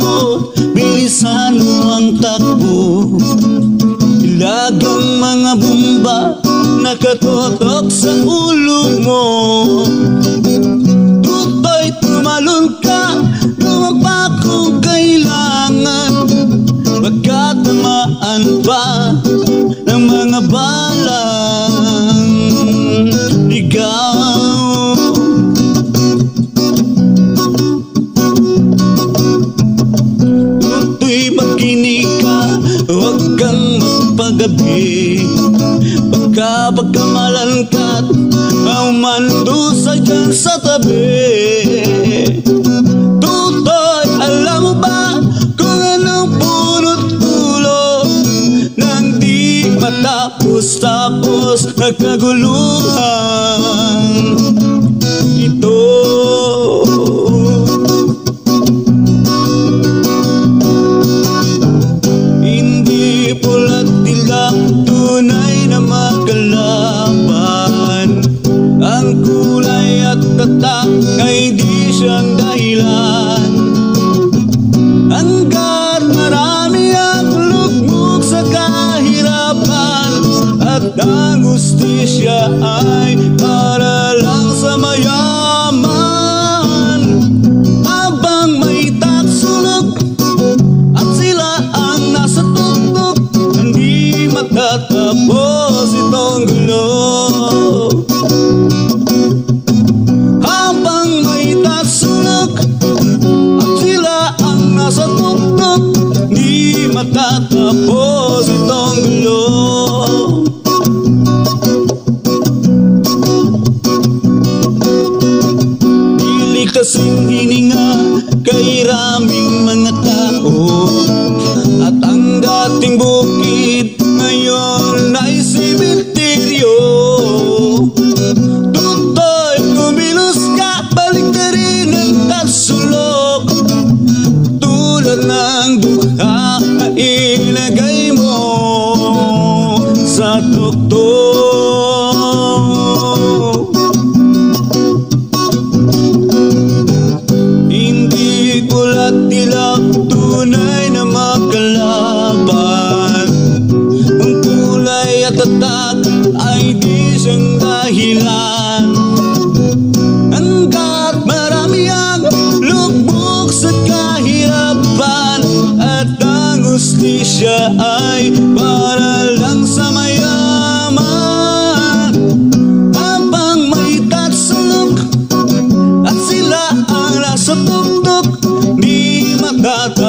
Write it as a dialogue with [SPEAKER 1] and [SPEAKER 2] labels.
[SPEAKER 1] mo, bilisan mo ang takbo. Ilagang mga bomba nakatutok sa ulo mo. Tutoy, tumalon ka, lumagpa kung kailangan. Magkatamaan pa ng mga balang ligaw. Tutoy, makinig ka, huwag kang magpagabi. Pagkamalan ka't umandusay dyan sa tabi. Tutoy, alam mo ba kung anong punot dulo nang di matapos-tapos na kaguluhan ito? Hindi pula't dilaw, tunay na magkalaban. Ang kulay at tatak ay di siyang dahilan. Hanggat marami ang lugmok sa kahirapan, at ang hustisya ay para lang sa mayaman. Habang may taksulog at sila ang nasa tuktok, hindi matatapos itong gulo. Habang may taksulog at sila ang nasa tuktok, hindi matatapos itong gulo. Dili kasing hininga kay raming mga tao, at ang dating bukid ngayon ay simenteryo. Tutoy, kumilos ka, balik ka rin ang taksulok. Tulad ng dukha na ilagay mo sa tuktok. Hindi pula't dilaw, tunay na magkalaban. Ang kulay at tatak ay di siyang dahilan. Hanggat marami ang lugmok sa kahirapan, at ang hustisya ay para lang sa mayaman. Habang may tatsulok at sila ang nasa tuktok, di matatas